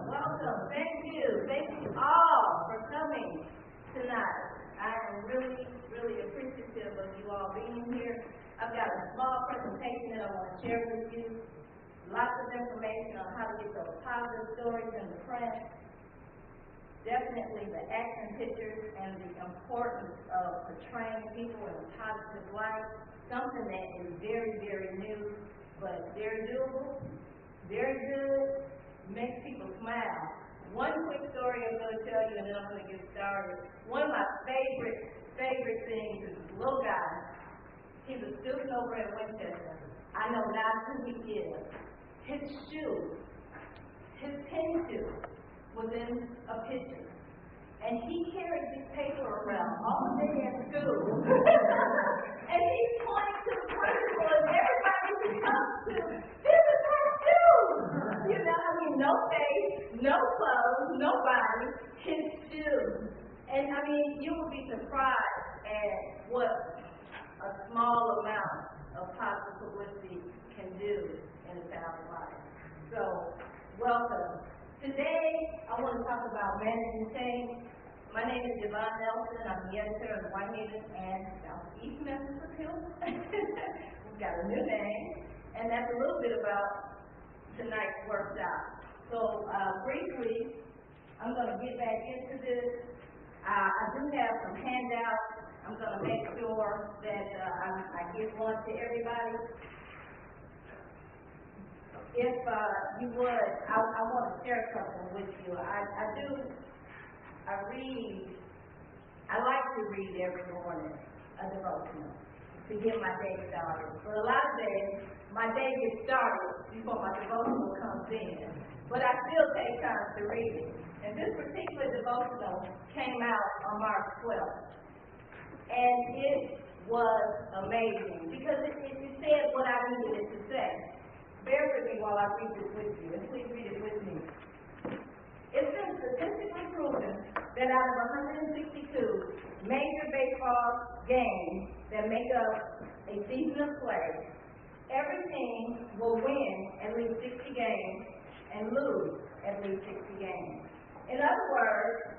Welcome. Thank you all for coming tonight. I am really appreciative of you all being here. I've got a small presentation that I want to share with you. Lots of information on how to get those positive stories in the print. Definitely the action pictures and the importance of portraying people in a positive light. Something that is very new, but very doable, very good, makes people smile. One quick story I'm going to tell you, and then I'm going to get started. One of my favorite things is this little guy. He's a student over at Winchester. I know not who he is. His pen shoe, was in a picture. And he carried this paper around all day at school. And he's pointing to the principal and everybody he comes to, this is my shoe! You know, I mean, no face, no clothes, no body, his shoe. And I mean, you will be surprised at what a small amount of positive publicity can do in a child's life. So, welcome. Today, I want to talk about managing change. My name is Yvonne Nelson. I'm the editor of Whitehaven and Southeast Memphis Appeal. We've got a new name, and that's a little bit about tonight's workshop. So, briefly, I'm going to get back into this. I do have some handouts. I'm going to make sure that I give one to everybody. If you would, I want to share something with you. I like to read every morning a devotional to get my day started. But a lot of days, my day gets started before my devotional comes in. But I still take time to read it. And this particular devotional came out on March 12th. And it was amazing because it said what I needed it to say. Bear with me while I read this with you, and please read it with me. It's been statistically proven that out of 162 major baseball games that make up a season of play, every team will win at least 60 games and lose at least 60 games. In other words,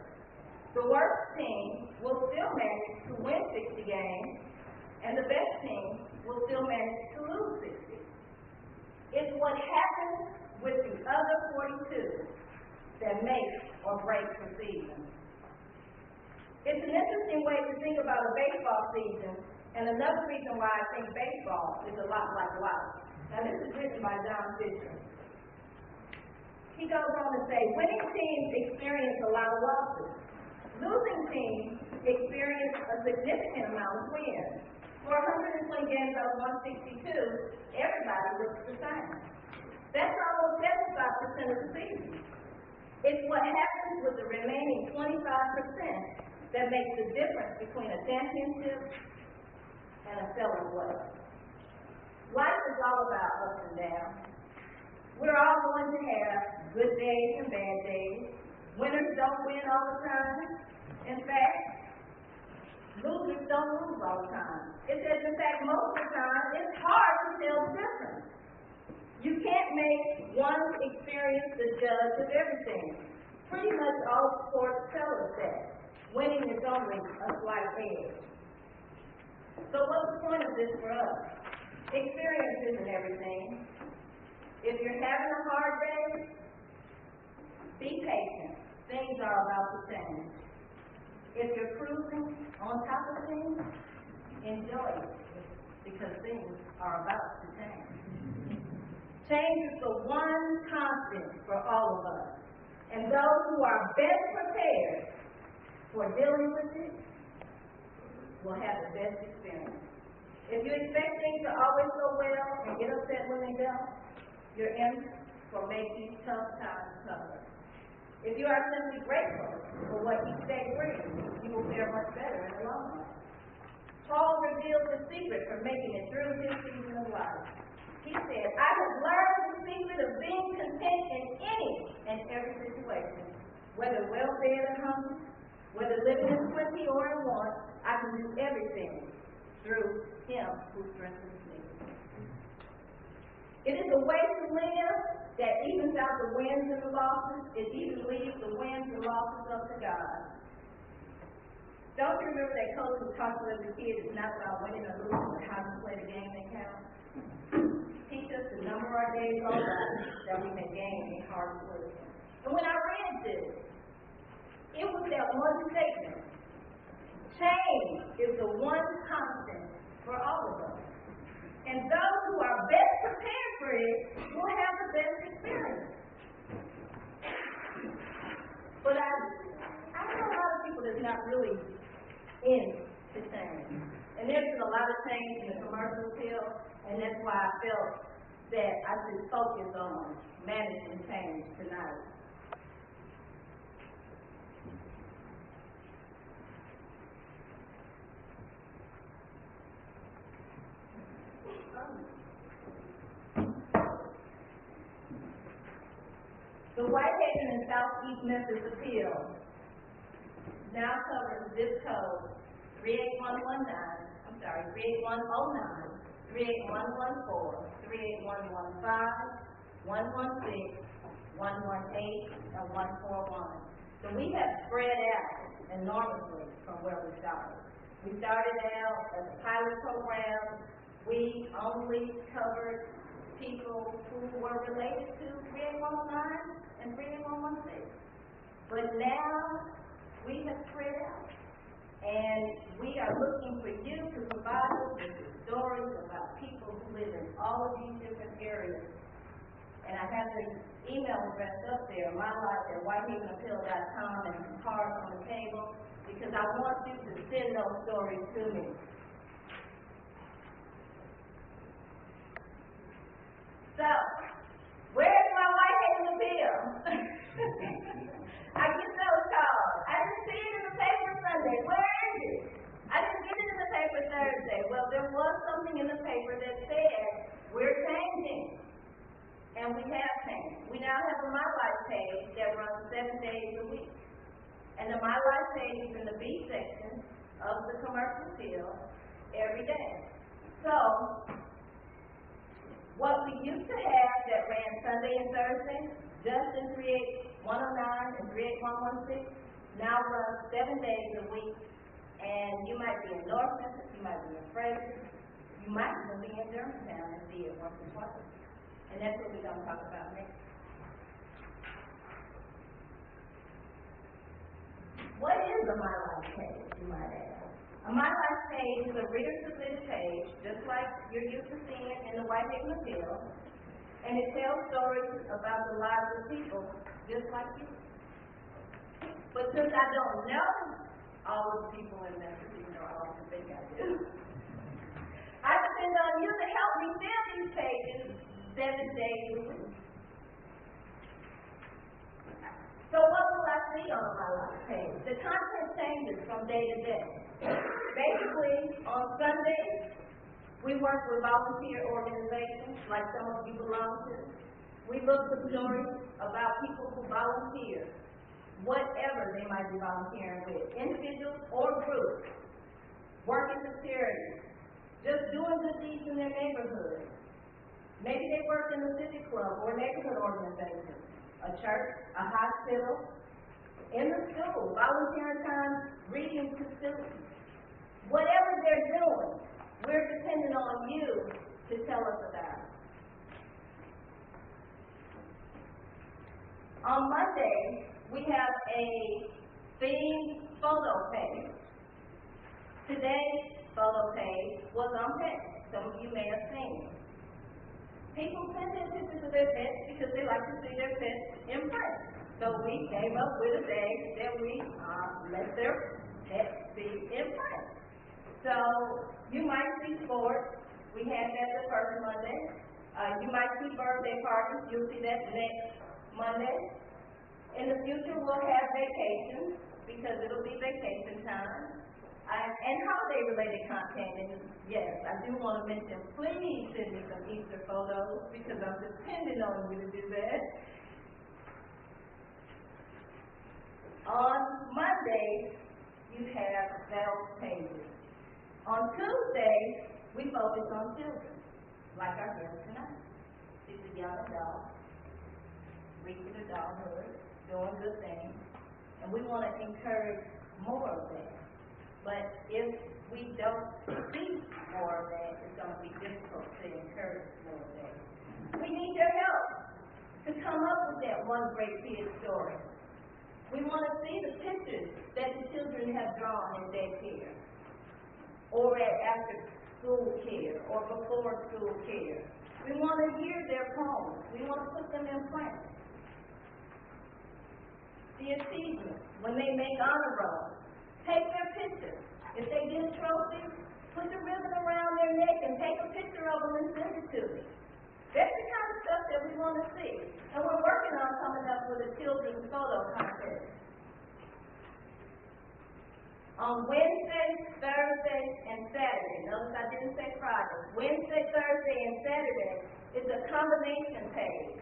the worst team will still manage to win 60 games, and the best team will still manage to lose 60. It's what happens with the other 42 that makes or breaks the season. It's an interesting way to think about a baseball season, and another reason why I think baseball is a lot like life. Now, this is written by John Fisher. He goes on to say, winning teams experience a lot of losses. Losing teams experience a significant amount of wins. For 120 games out of 162, everybody looks the same. That's almost 75% of the season. It's what happens with the remaining 25% that makes the difference between a championship and a selling way. Life is all about ups and downs. We're all going to have good days and bad days. Winners don't win all the time. In fact, losers don't lose all the time. It says, in fact, most of the time, it's hard to tell the difference. You can't make one experience the judge of everything. Pretty much all sports tell us that. Winning is only a slight edge. So what's the point of this for us? Experience isn't everything. If you're having a hard day, be patient. Things are about to change. If you're cruising on top of things, enjoy it, because things are about to change. Change is the one constant for all of us. And those who are best prepared for dealing with it will have the best experience. If you expect things to always go well and get upset when they don't, you're in for making tough times tougher. If you are simply grateful for what each day brings, you will fare much better in the long run. Paul revealed the secret for making it through his season of life. He said, I have learned the secret of being content in any and every situation, whether well-fed or hungry, whether living in plenty or in want, I can do everything through him who strengthens me. It is a way to live the wins and the losses. It even leaves the wins and losses up to God. Don't you remember that coach who taught you as a kid, it's not about winning or losing, but how to play the game that counts? Teach us to number our days on life that we may gain in hard work. And when I read this, it was that one statement. Change is the one constant for all of us. And those who are best prepared for it will have the best experience. But I know a lot of people that's not really into change. And there's been a lot of change in the commercial field, and that's why I felt that I should focus on managing change tonight. The Whitehaven and Southeast Memphis appeal now covers zip code 38109, 38109, 38114, 38115, 116, 118, and 141. So we have spread out enormously from where we started. We started out as a pilot program. We only covered people who were related to 38109 and 38116. But now we have spread out. And we are looking for you to provide us with stories about people who live in all of these different areas. And I have the email address up there, mylife@whitehavenappeal.com, and some cards on the table, because I want you to send those stories to me. So, where's my Whitehaven appeal? I get those calls. I didn't see it in the paper Sunday. Where is it? I didn't get it in the paper Thursday. Well, there was something in the paper that said, we're changing. And we have changed. We now have a My Life page that runs 7 days a week. And the My Life page is in the B section of the commercial field every day. So, what we used to have that ran Sunday and Thursday, just in 38109 and 38116, now runs 7 days a week. And you might be in North Memphis, you might be in Frederick, you might even be in Germantown and see it once or twice. And that's what we're going to talk about next. What is a My Life page, you might ask? A My Life page is a reader-submitted page, just like you're used to seeing in the Whitehaven Appeal, and it tells stories about the lives of people just like you. But since I don't know all of the people in Memphis, even though I often think I do, I depend on you to help me fill these pages 7 days a week. So what will I see on My Life page? The content changes from day to day. Basically, on Sundays, we work with volunteer organizations like some of you belong to. We look for stories about people who volunteer, whatever they might be volunteering with, individuals or groups, working for charities, just doing good deeds in their neighborhood. Maybe they work in the civic club or neighborhood organization, a church, a hospital, in the school, volunteering time, reading to students. Whatever they're doing, we're dependent on you to tell us about it. On Monday, we have a themed photo page. Today's photo page was on pets. Some of you may have seen it. People send in pictures of their pets because they like to see their pets in print. So we came up with a day that we let their pets be in print. So you might see sports. We had that the first Monday. You might see birthday parties. You'll see that next Monday. In the future, we'll have vacations because it'll be vacation time. And holiday-related content. And yes, I do want to mention, please send me some Easter photos because I'm depending on you to do that. On Monday, you have sales pages. On Tuesday, we focus on children, like our guest tonight. She's a young adult. reaching adulthood, doing good things, and we want to encourage more of that. But if we don't see more of that, it's going to be difficult to encourage more of that. We need your help to come up with that one great kid story. We want to see the pictures that the children have drawn in daycare, or at after school care, or before school care. We want to hear their poems. We want to put them in print. The achievements, when they make honor rolls, take their pictures. If they get a trophy, put the ribbon around their neck and take a picture of them and send it to me. That's the kind of stuff that we want to see. And we're working on coming up with a children's photo contest. On Wednesday, Thursday, and Saturday. Notice I didn't say Friday. Wednesday, Thursday, and Saturday is a combination page.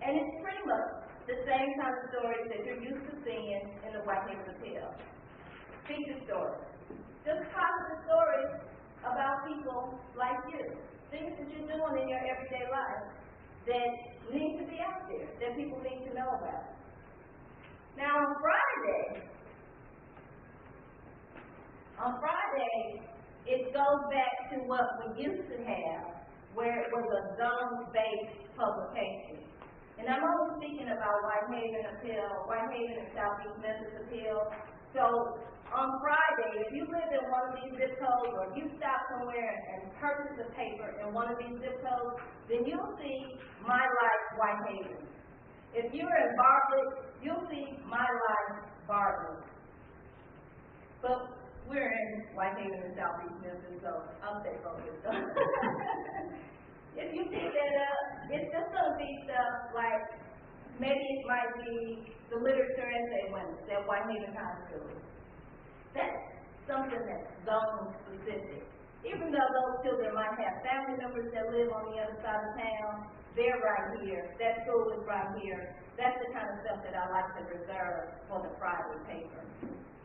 And it's pretty much the same kind of stories that you're used to seeing in the Whitehaven Appeal. Feature stories. Just positive stories about people like you. Things that you're doing in your everyday life that need to be out there, that people need to know about. Now on Friday, it goes back to what we used to have, where it was a zone-based publication. And I'm only speaking about Whitehaven Appeal, Whitehaven and Southeast Memphis Appeal. So on Friday, if you live in one of these zip codes, or if you stop somewhere and purchase a paper in one of these zip codes, then you'll see My Life Whitehaven. If you're in Bartlett, you'll see My Life Bartlett. But we're in Whitehaven and Southeast Memphis, so I'll stay focused. If you pick that up, it's just going to be stuff like, maybe it might be the literature essay winners at Whitehaven High School. That's something that's zone specific. Even though those children might have family members that live on the other side of town, they're right here. That school is right here. That's the kind of stuff that I like to reserve for the Friday paper.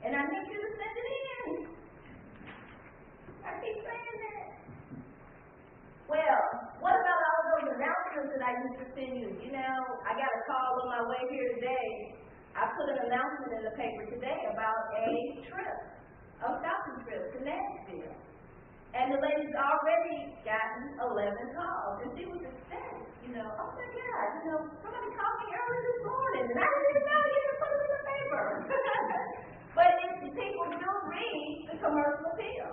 And I need you to send it in. I keep saying that. Well, what about all those announcements that I used to send you? You know, I got a call on my way here today. I put an announcement in the paper today about a trip, a shopping trip to Nashville. And the lady's already gotten 11 calls. And she was ecstatic, you know, oh my God, you know, somebody called me early this morning, and I didn't even know you could put it in the paper. But people do read the commercial appeal.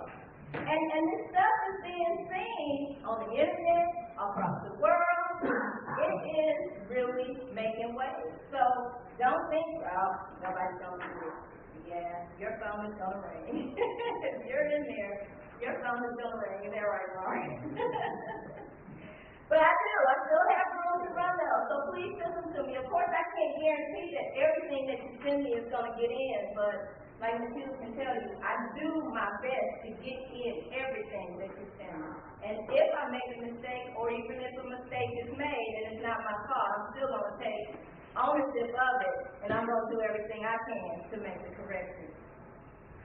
And this stuff is being seen on the internet, across the world. It is really making waves. So don't think, oh, nobody's going to do it. Yeah, your phone is going to ring. If you're in there, your phone is going to ring. Is that right, Lauren? But I still have room to run though, so please listen to me. Of course, I can't guarantee that everything that you send me is going to get in, but like Ms. can tell you, I do my best to get in everything that you send me. And if I make a mistake, or even if a mistake is made and it's not my fault, I'm still going to take ownership of it, and I'm going to do everything I can to make the correction.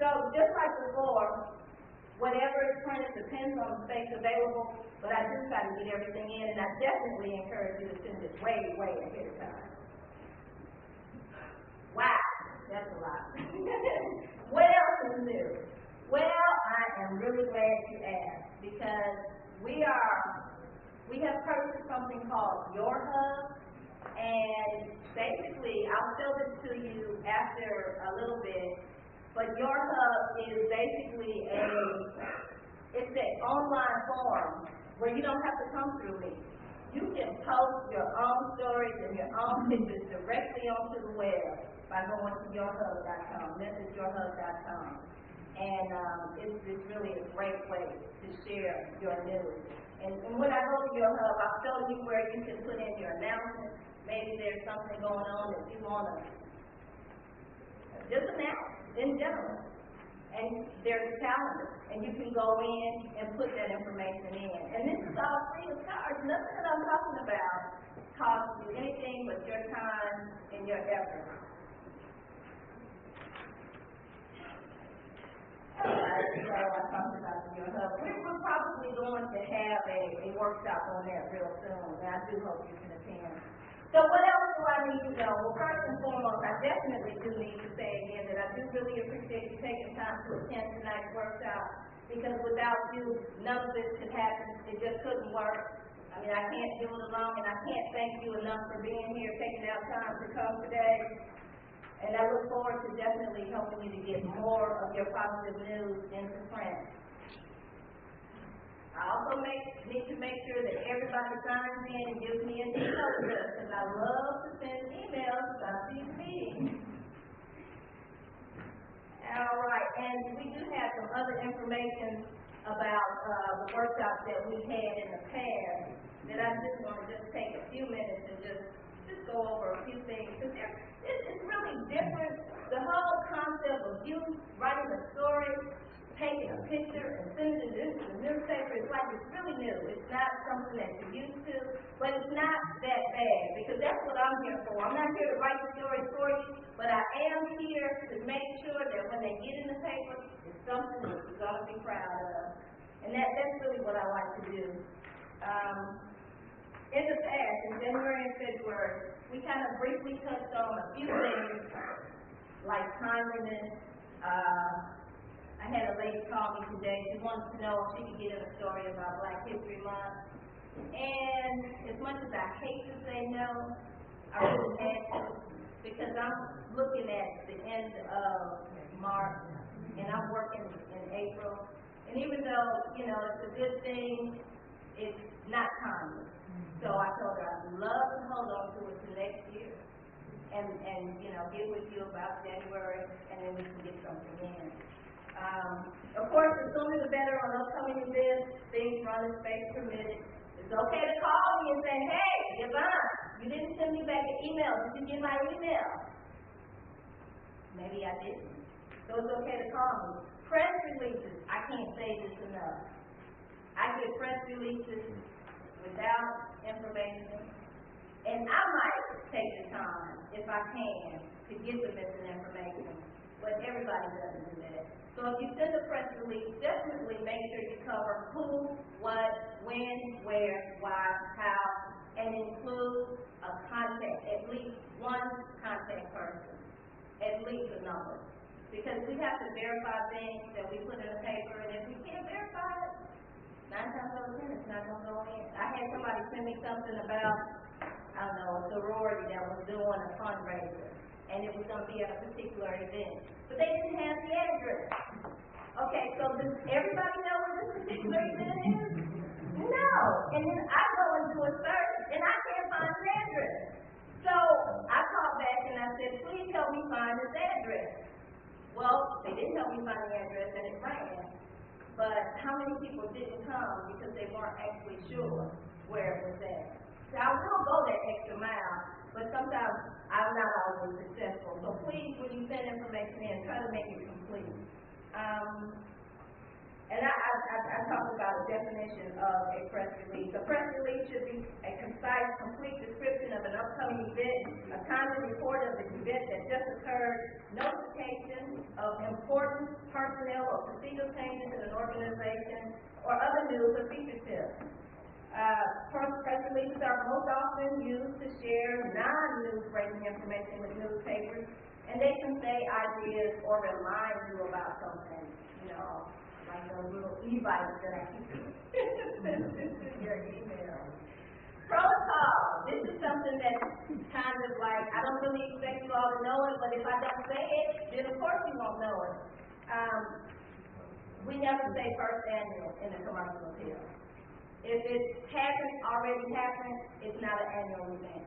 So just like before, whatever is printed depends on the space available, but I do try to get everything in, and I definitely encourage you to send it way, way ahead of time. Wow, that's a lot. What else is new? Well, I am really glad you asked, because we have purchased something called Your Hub, and basically, I'll show this to you after a little bit, but Your Hub is basically it's an online forum where you don't have to come through me. You can post your own stories and your own pictures directly onto the web by going to yourhub.com, messageyourhub.com. And it's really a great way to share your news. And when I go to Your Hub, I'll show you where you can put in your announcements. Maybe there's something going on that you want to just announce in general. And there's a calendar, and you can go in and put that information in. And this is all free of charge. Nothing that I'm talking about costs you anything but your time and your effort. So I talked about Your Hub. We're probably going to have a workshop on that real soon, and I do hope you can attend. So what else do I need to know? Well, first and foremost, I definitely do need to say again that I do really appreciate you taking time to attend tonight's workshop, because without you, none of this could happen. It just couldn't work. I mean, I can't do it alone, and I can't thank you enough for being here, taking out time to come today. And I look forward to definitely helping you to get more of your positive news into print. I also need to make sure that everybody signs in and gives me an email address, because I love to send emails about these meetings. All right, and we do have some other information about the workshops that we had in the past that I just want to take a few minutes and just go over a few things, because it's really different. The whole concept of you writing a story, taking a picture and sending it into the newspaper, it's like it's really new. It's not something that you're used to, but it's not that bad, because that's what I'm here for. I'm not here to write the story for you, but I am here to make sure that when they get in the paper, it's something that you're going to be proud of. And that's really what I like to do. In the past, in January and February, we kind of briefly touched on a few things like timeliness. I had a lady call me today. She wanted to know if she could get in a story about Black History Month. And as much as I hate to say no, I really had to, because I'm looking at the end of March, and I'm working in April. And even though, you know, it's a good thing, it's not timely. So I told her I'd love to hold on to it till next year and you know, get with you about January, and then we can get something in. Of course, the sooner the better on upcoming events, things run as space permitted. It's okay to call me and say, hey, Yvonne, you didn't send me back an email. Did you get my email? Maybe I didn't. So it's okay to call me. Press releases, I can't say this enough. I get press releases without information, and I might take the time, if I can, to get the missing information, but everybody doesn't do that. So if you send a press release, definitely make sure you cover who, what, when, where, why, how, and include a contact, at least one contact person, at least a number. Because we have to verify things that we put in the paper, and if we can't verify it, 9 times out of 10, it's not going to go in. I had somebody send me something about, I don't know, a sorority that was doing a fundraiser, and it was going to be at a particular event, but they didn't have the address. Okay, so does everybody know where this particular event is? No. And then I go and do a search, and I can't find the address. So I called back and I said, please help me find this address. Well, they didn't help me find the address, and it ran. But how many people didn't come because they weren't actually sure where it was at? So I will go that extra mile, but sometimes I'm not always successful. So please, when you send information in, try to make it complete. And I talked about a definition of a press release. A press release should be a concise, complete description of an upcoming event, a timely report of the event that just occurred, notification of important personnel or procedural changes in an organization, or other news or feature tips. Press releases are most often used to share non-news breaking information with newspapers, and they can say ideas or remind you about something, you know, like those little e-bites that I keep in your email. Protocol. This is something that's kind of like, I don't really expect you all to know it, but if I don't say it, then of course you won't know it. We never say first annual in a commercial appeal. If it hasn't already happened, it's not an annual event.